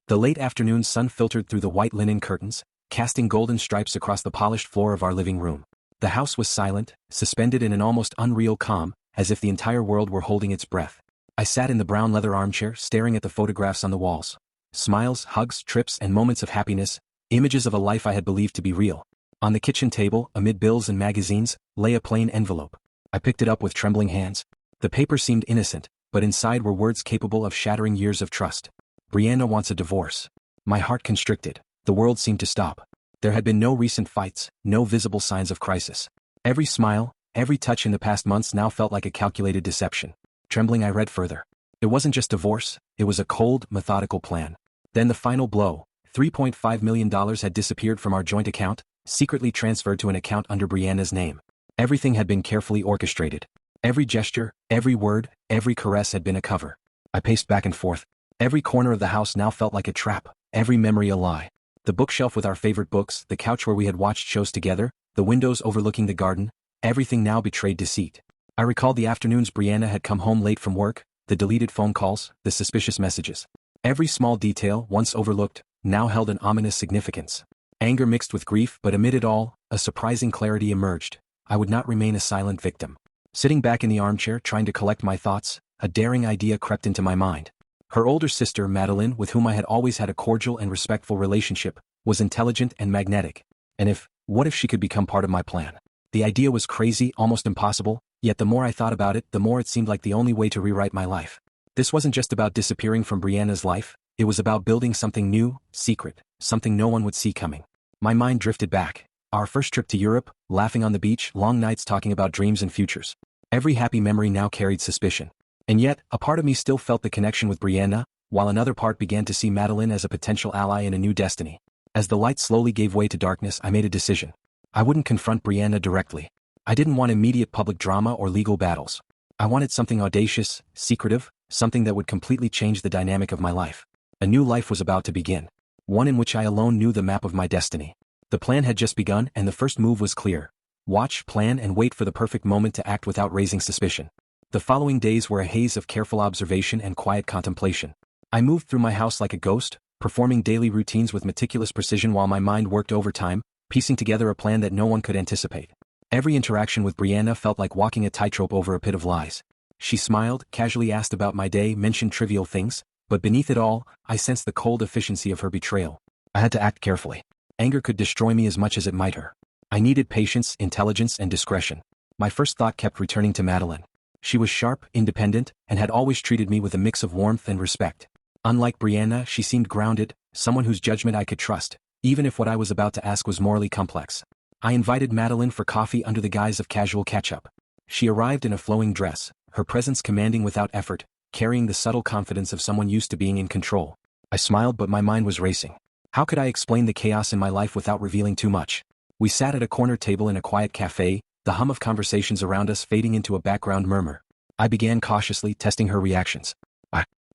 The late afternoon sun filtered through the white linen curtains, casting golden stripes across the polished floor of our living room. The house was silent, suspended in an almost unreal calm, as if the entire world were holding its breath. I sat in the brown leather armchair staring at the photographs on the walls. Smiles, hugs, trips, and moments of happiness, images of a life I had believed to be real. On the kitchen table, amid bills and magazines, lay a plain envelope. I picked it up with trembling hands. The paper seemed innocent, but inside were words capable of shattering years of trust. Brianna wants a divorce. My heart constricted. The world seemed to stop. There had been no recent fights, no visible signs of crisis. Every smile, every touch in the past months now felt like a calculated deception. Trembling, I read further. It wasn't just divorce, it was a cold, methodical plan. Then the final blow. $3.5 million had disappeared from our joint account, secretly transferred to an account under Brianna's name. Everything had been carefully orchestrated. Every gesture, every word, every caress had been a cover. I paced back and forth. Every corner of the house now felt like a trap, every memory a lie. The bookshelf with our favorite books, the couch where we had watched shows together, the windows overlooking the garden, everything now betrayed deceit. I recalled the afternoons Brianna had come home late from work, the deleted phone calls, the suspicious messages. Every small detail, once overlooked, now held an ominous significance. Anger mixed with grief, but amid it all, a surprising clarity emerged. I would not remain a silent victim. Sitting back in the armchair trying to collect my thoughts, a daring idea crept into my mind. Her older sister, Madeline, with whom I had always had a cordial and respectful relationship, was intelligent and magnetic. And what if she could become part of my plan? The idea was crazy, almost impossible, yet the more I thought about it, the more it seemed like the only way to rewrite my life. This wasn't just about disappearing from Brianna's life, it was about building something new, secret, something no one would see coming. My mind drifted back. Our first trip to Europe, laughing on the beach, long nights talking about dreams and futures. Every happy memory now carried suspicion. And yet, a part of me still felt the connection with Brianna, while another part began to see Madeline as a potential ally in a new destiny. As the light slowly gave way to darkness, I made a decision. I wouldn't confront Brianna directly. I didn't want immediate public drama or legal battles. I wanted something audacious, secretive, something that would completely change the dynamic of my life. A new life was about to begin. One in which I alone knew the map of my destiny. The plan had just begun, and the first move was clear. Watch, plan, and wait for the perfect moment to act without raising suspicion. The following days were a haze of careful observation and quiet contemplation. I moved through my house like a ghost, performing daily routines with meticulous precision while my mind worked overtime, piecing together a plan that no one could anticipate. Every interaction with Brianna felt like walking a tightrope over a pit of lies. She smiled, casually asked about my day, mentioned trivial things, but beneath it all, I sensed the cold efficiency of her betrayal. I had to act carefully. Anger could destroy me as much as it might her. I needed patience, intelligence, and discretion. My first thought kept returning to Madeline. She was sharp, independent, and had always treated me with a mix of warmth and respect. Unlike Brianna, she seemed grounded, someone whose judgment I could trust, even if what I was about to ask was morally complex. I invited Madeline for coffee under the guise of casual catch-up. She arrived in a flowing dress, her presence commanding without effort, carrying the subtle confidence of someone used to being in control. I smiled, but my mind was racing. How could I explain the chaos in my life without revealing too much? We sat at a corner table in a quiet cafe, the hum of conversations around us fading into a background murmur. I began cautiously, testing her reactions.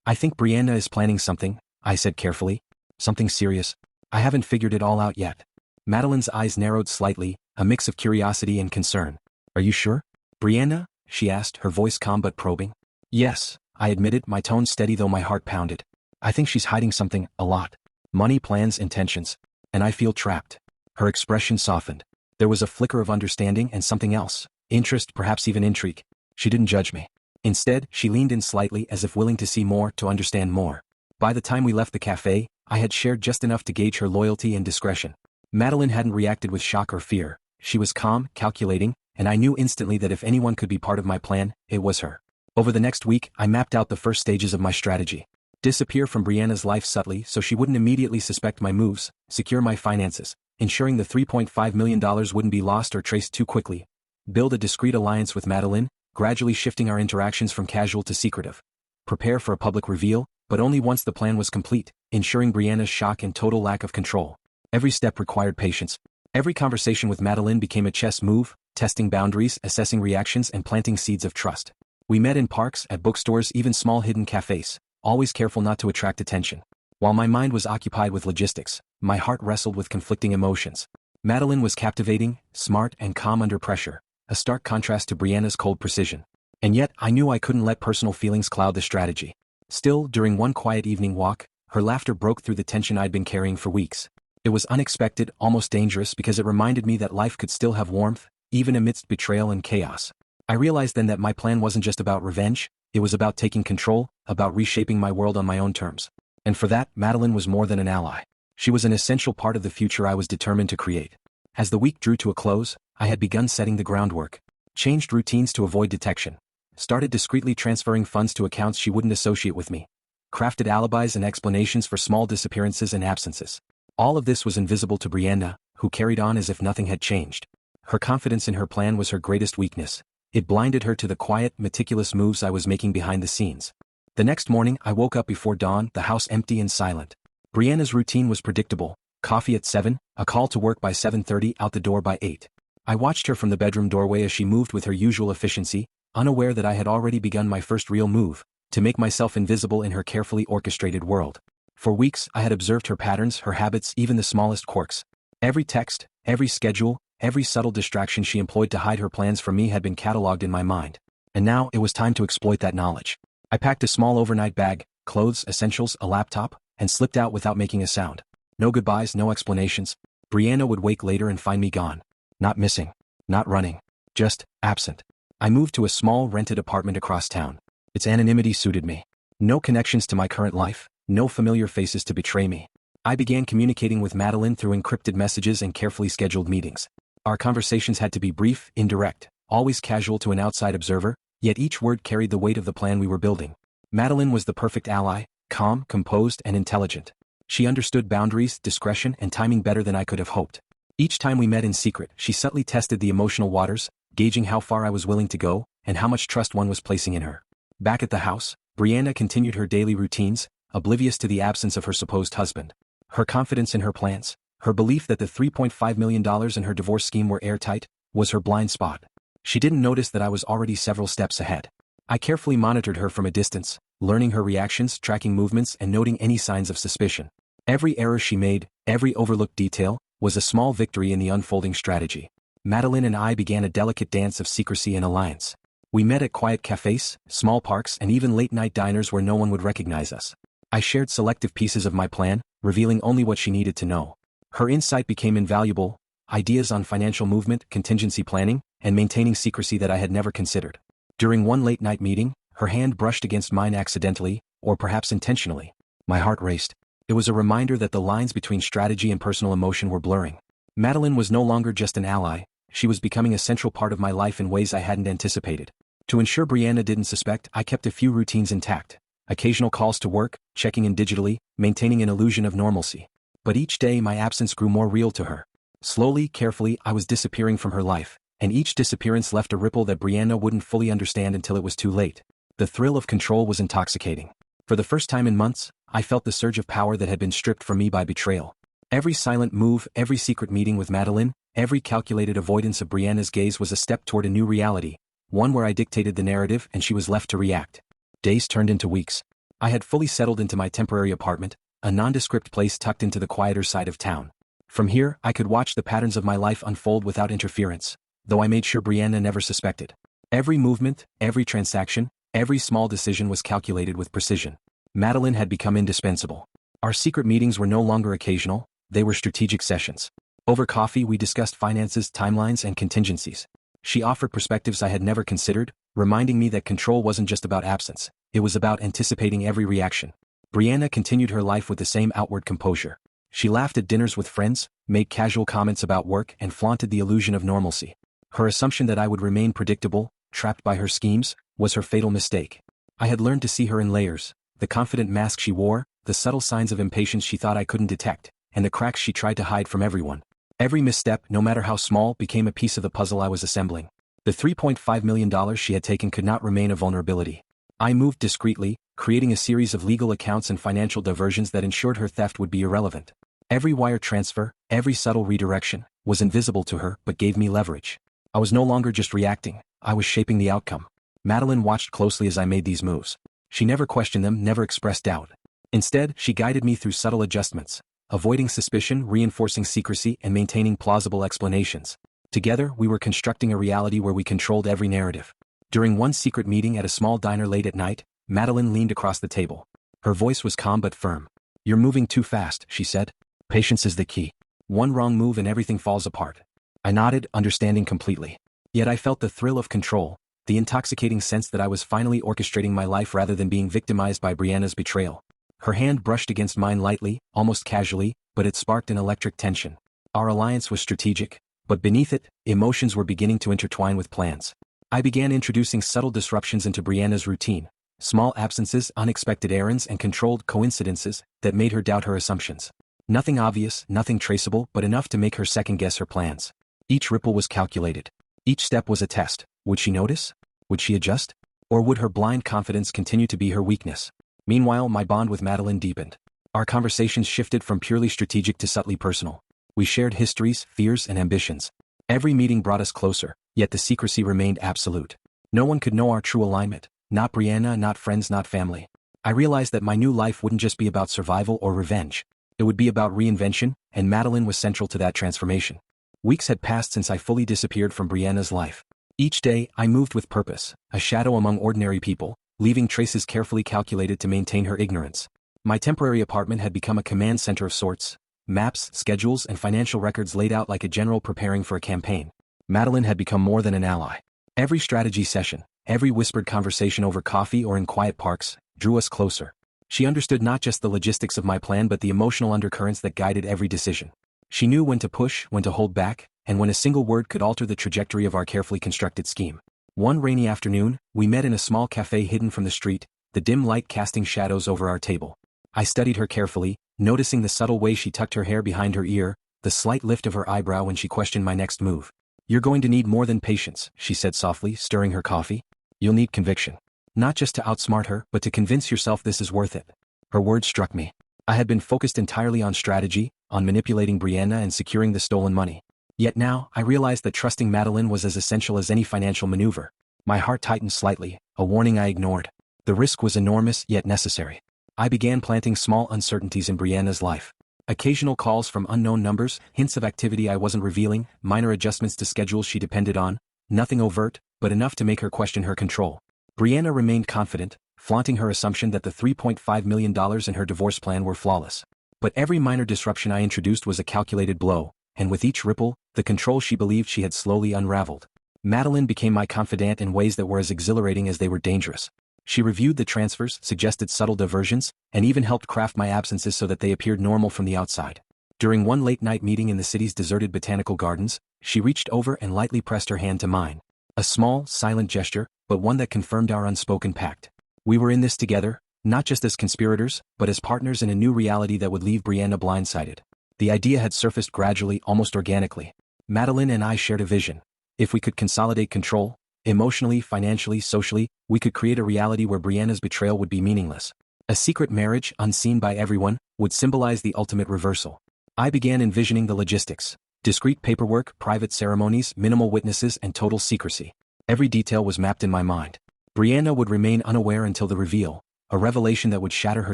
I think Brianna is planning something, I said carefully. Something serious. I haven't figured it all out yet. Madeline's eyes narrowed slightly, a mix of curiosity and concern. Are you sure? Brianna? She asked, her voice calm but probing. Yes, I admitted, my tone steady though my heart pounded. I think she's hiding something, a lot. Money, plans, intentions. And I feel trapped. Her expression softened. There was a flicker of understanding and something else. Interest, perhaps even intrigue. She didn't judge me. Instead, she leaned in slightly as if willing to see more, to understand more. By the time we left the cafe, I had shared just enough to gauge her loyalty and discretion. Madeline hadn't reacted with shock or fear. She was calm, calculating, and I knew instantly that if anyone could be part of my plan, it was her. Over the next week, I mapped out the first stages of my strategy. Disappear from Brianna's life subtly so she wouldn't immediately suspect my moves, secure my finances, ensuring the $3.5 million wouldn't be lost or traced too quickly. Build a discreet alliance with Madeline, gradually shifting our interactions from casual to secretive. Prepare for a public reveal, but only once the plan was complete, ensuring Brianna's shock and total lack of control. Every step required patience. Every conversation with Madeline became a chess move, testing boundaries, assessing reactions, and planting seeds of trust. We met in parks, at bookstores, even small hidden cafes, always careful not to attract attention. While my mind was occupied with logistics, my heart wrestled with conflicting emotions. Madeline was captivating, smart, and calm under pressure, a stark contrast to Brianna's cold precision. And yet, I knew I couldn't let personal feelings cloud the strategy. Still, during one quiet evening walk, Her laughter broke through the tension I'd been carrying for weeks. It was unexpected, almost dangerous, because it reminded me that life could still have warmth, even amidst betrayal and chaos. I realized then that my plan wasn't just about revenge, it was about taking control, about reshaping my world on my own terms. And for that, Madeline was more than an ally. She was an essential part of the future I was determined to create. As the week drew to a close, I had begun setting the groundwork. Changed routines to avoid detection. Started discreetly transferring funds to accounts she wouldn't associate with me. Crafted alibis and explanations for small disappearances and absences. All of this was invisible to Brianna, who carried on as if nothing had changed. Her confidence in her plan was her greatest weakness. It blinded her to the quiet, meticulous moves I was making behind the scenes. The next morning, I woke up before dawn, the house empty and silent. Brianna's routine was predictable. Coffee at 7, a call to work by 7:30, out the door by 8. I watched her from the bedroom doorway as she moved with her usual efficiency, unaware that I had already begun my first real move, to make myself invisible in her carefully orchestrated world. For weeks, I had observed her patterns, her habits, even the smallest quirks. Every text, every schedule, every subtle distraction she employed to hide her plans from me had been catalogued in my mind. And now, it was time to exploit that knowledge. I packed a small overnight bag, clothes, essentials, a laptop, and slipped out without making a sound. No goodbyes, no explanations. Brianna would wake later and find me gone. Not missing. Not running. Just absent. I moved to a small rented apartment across town. Its anonymity suited me. No connections to my current life, no familiar faces to betray me. I began communicating with Madeline through encrypted messages and carefully scheduled meetings. Our conversations had to be brief, indirect, always casual to an outside observer, yet each word carried the weight of the plan we were building. Madeline was the perfect ally, calm, composed, and intelligent. She understood boundaries, discretion, and timing better than I could have hoped. Each time we met in secret, she subtly tested the emotional waters, gauging how far I was willing to go, and how much trust one was placing in her. Back at the house, Brianna continued her daily routines, oblivious to the absence of her supposed husband. Her confidence in her plans, her belief that the $3.5 million in her divorce scheme were airtight, was her blind spot. She didn't notice that I was already several steps ahead. I carefully monitored her from a distance, learning her reactions, tracking movements, and noting any signs of suspicion. Every error she made, every overlooked detail, was a small victory in the unfolding strategy. Madeline and I began a delicate dance of secrecy and alliance. We met at quiet cafes, small parks, and even late-night diners where no one would recognize us. I shared selective pieces of my plan, revealing only what she needed to know. Her insight became invaluable, ideas on financial movement, contingency planning, and maintaining secrecy that I had never considered. During one late-night meeting, her hand brushed against mine accidentally, or perhaps intentionally. My heart raced. It was a reminder that the lines between strategy and personal emotion were blurring. Madeline was no longer just an ally, she was becoming a central part of my life in ways I hadn't anticipated. To ensure Brianna didn't suspect, I kept a few routines intact. Occasional calls to work, checking in digitally, maintaining an illusion of normalcy. But each day my absence grew more real to her. Slowly, carefully, I was disappearing from her life, and each disappearance left a ripple that Brianna wouldn't fully understand until it was too late. The thrill of control was intoxicating. For the first time in months, I felt the surge of power that had been stripped from me by betrayal. Every silent move, every secret meeting with Madeline, every calculated avoidance of Brianna's gaze was a step toward a new reality, one where I dictated the narrative and she was left to react. Days turned into weeks. I had fully settled into my temporary apartment, a nondescript place tucked into the quieter side of town. From here, I could watch the patterns of my life unfold without interference, though I made sure Brianna never suspected. Every movement, every transaction, every small decision was calculated with precision. Madeline had become indispensable. Our secret meetings were no longer occasional, they were strategic sessions. Over coffee we discussed finances, timelines, and contingencies. She offered perspectives I had never considered, reminding me that control wasn't just about absence, it was about anticipating every reaction. Brianna continued her life with the same outward composure. She laughed at dinners with friends, made casual comments about work, and flaunted the illusion of normalcy. Her assumption that I would remain predictable, trapped by her schemes, was her fatal mistake. I had learned to see her in layers, the confident mask she wore, the subtle signs of impatience she thought I couldn't detect, and the cracks she tried to hide from everyone. Every misstep, no matter how small, became a piece of the puzzle I was assembling. The $3.5 million she had taken could not remain a vulnerability. I moved discreetly, creating a series of legal accounts and financial diversions that ensured her theft would be irrelevant. Every wire transfer, every subtle redirection, was invisible to her but gave me leverage. I was no longer just reacting, I was shaping the outcome. Madeline watched closely as I made these moves. She never questioned them, never expressed doubt. Instead, she guided me through subtle adjustments, avoiding suspicion, reinforcing secrecy, and maintaining plausible explanations. Together, we were constructing a reality where we controlled every narrative. During one secret meeting at a small diner late at night, Madeline leaned across the table. Her voice was calm but firm. "You're moving too fast," she said. "Patience is the key. One wrong move and everything falls apart." I nodded, understanding completely. Yet I felt the thrill of control, the intoxicating sense that I was finally orchestrating my life rather than being victimized by Brianna's betrayal. Her hand brushed against mine lightly, almost casually, but it sparked an electric tension. Our alliance was strategic, but beneath it, emotions were beginning to intertwine with plans. I began introducing subtle disruptions into Brianna's routine, small absences, unexpected errands, and controlled coincidences that made her doubt her assumptions. Nothing obvious, nothing traceable, but enough to make her second-guess her plans. Each ripple was calculated. Each step was a test. Would she notice? Would she adjust? Or would her blind confidence continue to be her weakness? Meanwhile, my bond with Madeline deepened. Our conversations shifted from purely strategic to subtly personal. We shared histories, fears, and ambitions. Every meeting brought us closer, yet the secrecy remained absolute. No one could know our true alignment, not Brianna, not friends, not family. I realized that my new life wouldn't just be about survival or revenge. It would be about reinvention, and Madeline was central to that transformation. Weeks had passed since I fully disappeared from Brianna's life. Each day, I moved with purpose, a shadow among ordinary people, leaving traces carefully calculated to maintain her ignorance. My temporary apartment had become a command center of sorts. Maps, schedules, and financial records laid out like a general preparing for a campaign. Madeline had become more than an ally. Every strategy session, every whispered conversation over coffee or in quiet parks, drew us closer. She understood not just the logistics of my plan but the emotional undercurrents that guided every decision. She knew when to push, when to hold back, and when a single word could alter the trajectory of our carefully constructed scheme. One rainy afternoon, we met in a small cafe hidden from the street, the dim light casting shadows over our table. I studied her carefully, noticing the subtle way she tucked her hair behind her ear, the slight lift of her eyebrow when she questioned my next move. "You're going to need more than patience," she said softly, stirring her coffee. "You'll need conviction. Not just to outsmart her, but to convince yourself this is worth it." Her words struck me. I had been focused entirely on strategy, on manipulating Brianna and securing the stolen money. Yet now, I realized that trusting Madeline was as essential as any financial maneuver. My heart tightened slightly, a warning I ignored. The risk was enormous, yet necessary. I began planting small uncertainties in Brianna's life. Occasional calls from unknown numbers, hints of activity I wasn't revealing, minor adjustments to schedules she depended on. Nothing overt, but enough to make her question her control. Brianna remained confident, flaunting her assumption that the $3.5 million in her divorce plan were flawless. But every minor disruption I introduced was a calculated blow, and with each ripple, the control she believed she had slowly unraveled. Madeline became my confidant in ways that were as exhilarating as they were dangerous. She reviewed the transfers, suggested subtle diversions, and even helped craft my absences so that they appeared normal from the outside. During one late-night meeting in the city's deserted botanical gardens, she reached over and lightly pressed her hand to mine. A small, silent gesture, but one that confirmed our unspoken pact. We were in this together, not just as conspirators, but as partners in a new reality that would leave Brianna blindsided. The idea had surfaced gradually, almost organically. Madeline and I shared a vision. If we could consolidate control, emotionally, financially, socially, we could create a reality where Brianna's betrayal would be meaningless. A secret marriage, unseen by everyone, would symbolize the ultimate reversal. I began envisioning the logistics. Discreet paperwork, private ceremonies, minimal witnesses, and total secrecy. Every detail was mapped in my mind. Brianna would remain unaware until the reveal, a revelation that would shatter her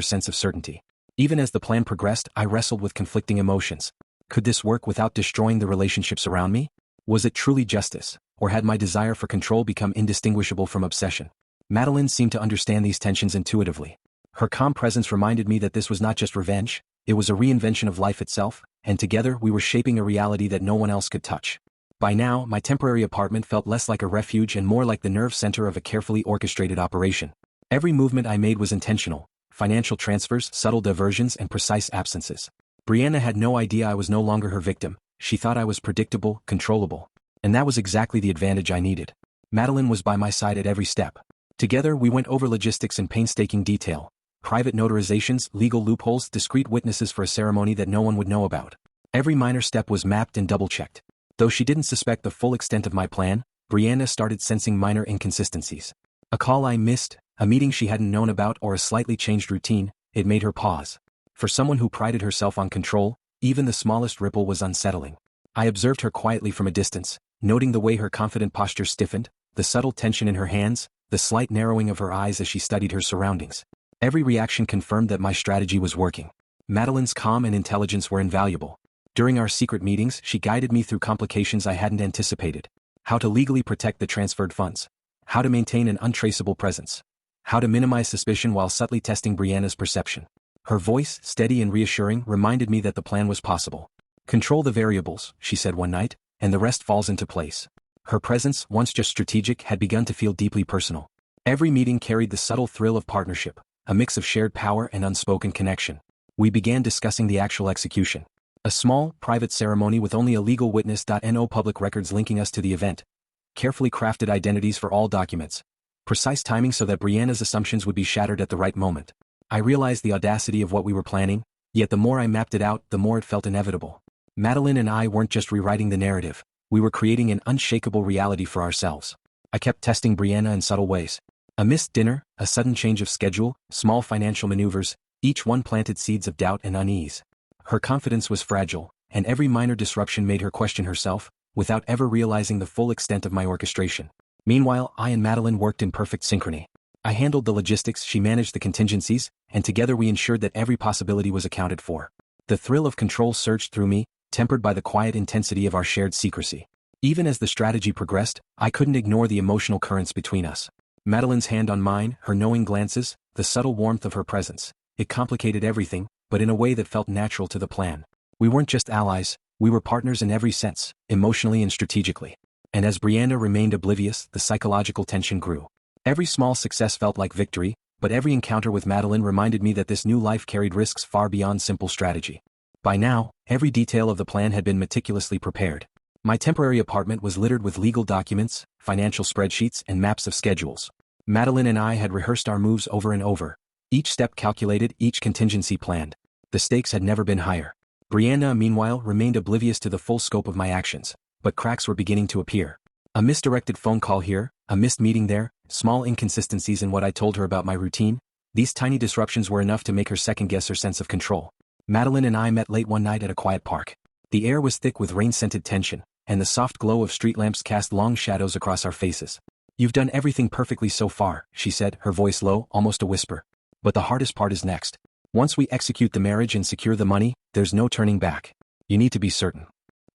sense of certainty. Even as the plan progressed, I wrestled with conflicting emotions. Could this work without destroying the relationships around me? Was it truly justice, or had my desire for control become indistinguishable from obsession? Madeline seemed to understand these tensions intuitively. Her calm presence reminded me that this was not just revenge, it was a reinvention of life itself, and together we were shaping a reality that no one else could touch. By now, my temporary apartment felt less like a refuge and more like the nerve center of a carefully orchestrated operation. Every movement I made was intentional: financial transfers, subtle diversions, and precise absences. Brianna had no idea I was no longer her victim. She thought I was predictable, controllable. And that was exactly the advantage I needed. Madeline was by my side at every step. Together we went over logistics in painstaking detail. Private notarizations, legal loopholes, discreet witnesses for a ceremony that no one would know about. Every minor step was mapped and double-checked. Though she didn't suspect the full extent of my plan, Brianna started sensing minor inconsistencies. A call I missed, a meeting she hadn't known about, or a slightly changed routine, it made her pause. For someone who prided herself on control, even the smallest ripple was unsettling. I observed her quietly from a distance, noting the way her confident posture stiffened, the subtle tension in her hands, the slight narrowing of her eyes as she studied her surroundings. Every reaction confirmed that my strategy was working. Madeline's calm and intelligence were invaluable. During our secret meetings, she guided me through complications I hadn't anticipated. How to legally protect the transferred funds. How to maintain an untraceable presence. How to minimize suspicion while subtly testing Brianna's perception. Her voice, steady and reassuring, reminded me that the plan was possible. "Control the variables," she said one night, "and the rest falls into place." Her presence, once just strategic, had begun to feel deeply personal. Every meeting carried the subtle thrill of partnership, a mix of shared power and unspoken connection. We began discussing the actual execution. A small, private ceremony with only a legal witness. No public records linking us to the event. Carefully crafted identities for all documents. Precise timing so that Brianna's assumptions would be shattered at the right moment. I realized the audacity of what we were planning, yet the more I mapped it out, the more it felt inevitable. Madeline and I weren't just rewriting the narrative, we were creating an unshakable reality for ourselves. I kept testing Brianna in subtle ways. A missed dinner, a sudden change of schedule, small financial maneuvers, each one planted seeds of doubt and unease. Her confidence was fragile, and every minor disruption made her question herself, without ever realizing the full extent of my orchestration. Meanwhile, I and Madeline worked in perfect synchrony. I handled the logistics, she managed the contingencies, and together we ensured that every possibility was accounted for. The thrill of control surged through me, tempered by the quiet intensity of our shared secrecy. Even as the strategy progressed, I couldn't ignore the emotional currents between us. Madeline's hand on mine, her knowing glances, the subtle warmth of her presence. It complicated everything, but in a way that felt natural to the plan. We weren't just allies, we were partners in every sense, emotionally and strategically. And as Brianna remained oblivious, the psychological tension grew. Every small success felt like victory, but every encounter with Madeline reminded me that this new life carried risks far beyond simple strategy. By now, every detail of the plan had been meticulously prepared. My temporary apartment was littered with legal documents, financial spreadsheets, and maps of schedules. Madeline and I had rehearsed our moves over and over. Each step calculated, each contingency planned. The stakes had never been higher. Brianna, meanwhile, remained oblivious to the full scope of my actions, but cracks were beginning to appear. A misdirected phone call here, a missed meeting there, small inconsistencies in what I told her about my routine. These tiny disruptions were enough to make her second-guess her sense of control. Madeline and I met late one night at a quiet park. The air was thick with rain-scented tension, and the soft glow of street lamps cast long shadows across our faces. "You've done everything perfectly so far," she said, her voice low, almost a whisper. "But the hardest part is next. Once we execute the marriage and secure the money, there's no turning back. You need to be certain."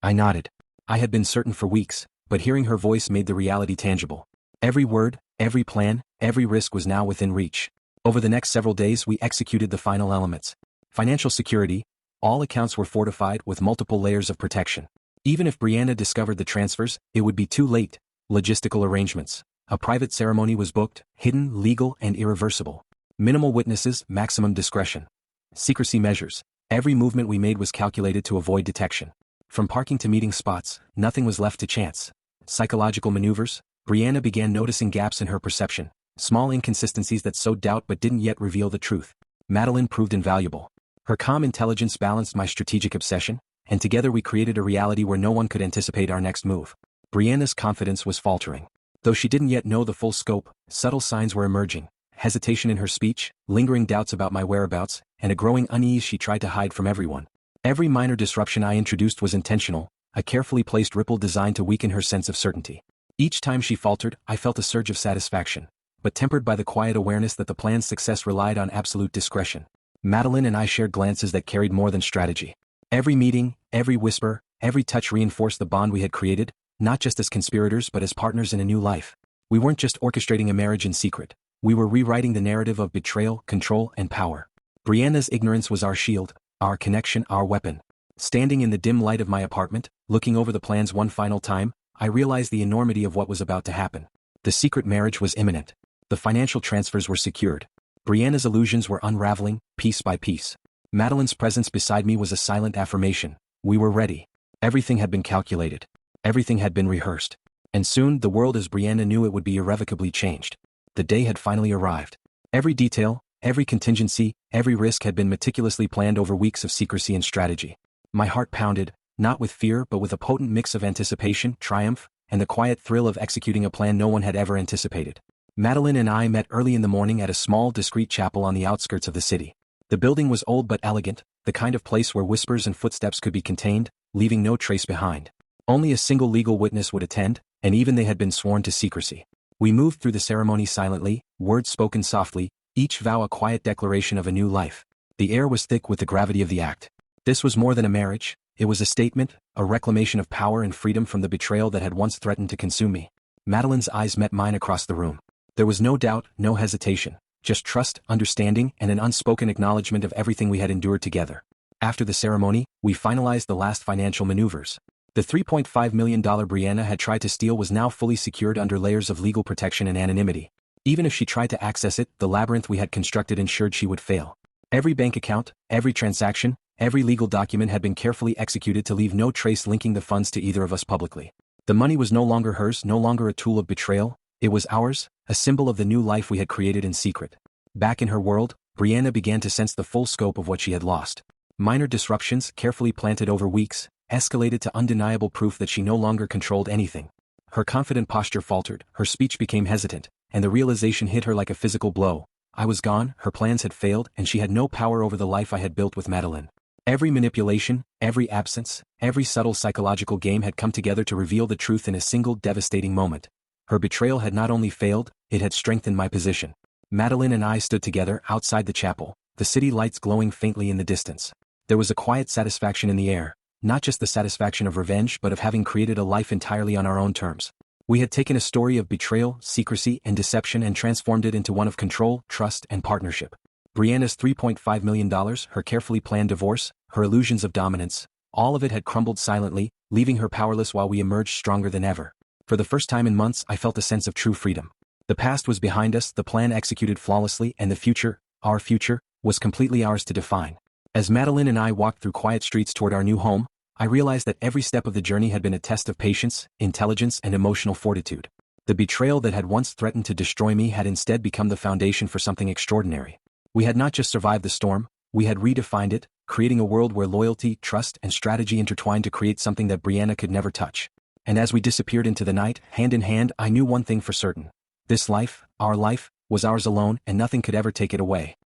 I nodded. I had been certain for weeks, but hearing her voice made the reality tangible. Every word, every plan, every risk was now within reach. Over the next several days we executed the final elements. Financial security, all accounts were fortified with multiple layers of protection. Even if Brianna discovered the transfers, it would be too late. Logistical arrangements. A private ceremony was booked, hidden, legal, and irreversible. Minimal witnesses, maximum discretion. Secrecy measures. Every movement we made was calculated to avoid detection. From parking to meeting spots, nothing was left to chance. Psychological maneuvers. Brianna began noticing gaps in her perception, small inconsistencies that sowed doubt but didn't yet reveal the truth. Madeline proved invaluable. Her calm intelligence balanced my strategic obsession, and together we created a reality where no one could anticipate our next move. Brianna's confidence was faltering. Though she didn't yet know the full scope, subtle signs were emerging. Hesitation in her speech, lingering doubts about my whereabouts, and a growing unease she tried to hide from everyone. Every minor disruption I introduced was intentional, a carefully placed ripple designed to weaken her sense of certainty. Each time she faltered, I felt a surge of satisfaction, but tempered by the quiet awareness that the plan's success relied on absolute discretion. Madeline and I shared glances that carried more than strategy. Every meeting, every whisper, every touch reinforced the bond we had created, not just as conspirators but as partners in a new life. We weren't just orchestrating a marriage in secret. We were rewriting the narrative of betrayal, control, and power. Brianna's ignorance was our shield, our connection, our weapon. Standing in the dim light of my apartment, looking over the plans one final time, I realized the enormity of what was about to happen. The secret marriage was imminent. The financial transfers were secured. Brianna's illusions were unraveling, piece by piece. Madeline's presence beside me was a silent affirmation. We were ready. Everything had been calculated. Everything had been rehearsed. And soon, the world as Brianna knew it would be irrevocably changed. The day had finally arrived. Every detail, every contingency, every risk had been meticulously planned over weeks of secrecy and strategy. My heart pounded, not with fear but with a potent mix of anticipation, triumph, and the quiet thrill of executing a plan no one had ever anticipated. Madeline and I met early in the morning at a small, discreet chapel on the outskirts of the city. The building was old but elegant, the kind of place where whispers and footsteps could be contained, leaving no trace behind. Only a single legal witness would attend, and even they had been sworn to secrecy. We moved through the ceremony silently, words spoken softly, each vow a quiet declaration of a new life. The air was thick with the gravity of the act. This was more than a marriage, it was a statement, a reclamation of power and freedom from the betrayal that had once threatened to consume me. Madeline's eyes met mine across the room. There was no doubt, no hesitation. Just trust, understanding, and an unspoken acknowledgement of everything we had endured together. After the ceremony, we finalized the last financial maneuvers. The $3.5 million Brianna had tried to steal was now fully secured under layers of legal protection and anonymity. Even if she tried to access it, the labyrinth we had constructed ensured she would fail. Every bank account, every transaction, every legal document had been carefully executed to leave no trace linking the funds to either of us publicly. The money was no longer hers, no longer a tool of betrayal, it was ours, a symbol of the new life we had created in secret. Back in her world, Brianna began to sense the full scope of what she had lost. Minor disruptions, carefully planted over weeks, escalated to undeniable proof that she no longer controlled anything. Her confident posture faltered, her speech became hesitant, and the realization hit her like a physical blow. I was gone, her plans had failed, and she had no power over the life I had built with Madeline. Every manipulation, every absence, every subtle psychological game had come together to reveal the truth in a single devastating moment. Her betrayal had not only failed, it had strengthened my position. Madeline and I stood together outside the chapel, the city lights glowing faintly in the distance. There was a quiet satisfaction in the air, not just the satisfaction of revenge but of having created a life entirely on our own terms. We had taken a story of betrayal, secrecy, and deception and transformed it into one of control, trust, and partnership. Brianna's $3.5 million, her carefully planned divorce, her illusions of dominance, all of it had crumbled silently, leaving her powerless while we emerged stronger than ever. For the first time in months, I felt a sense of true freedom. The past was behind us, the plan executed flawlessly, and the future, our future, was completely ours to define. As Madeline and I walked through quiet streets toward our new home, I realized that every step of the journey had been a test of patience, intelligence, and emotional fortitude. The betrayal that had once threatened to destroy me had instead become the foundation for something extraordinary. We had not just survived the storm, we had redefined it, creating a world where loyalty, trust, and strategy intertwined to create something that Brianna could never touch. And as we disappeared into the night, hand in hand, I knew one thing for certain. This life, our life, was ours alone, and nothing could ever take it away.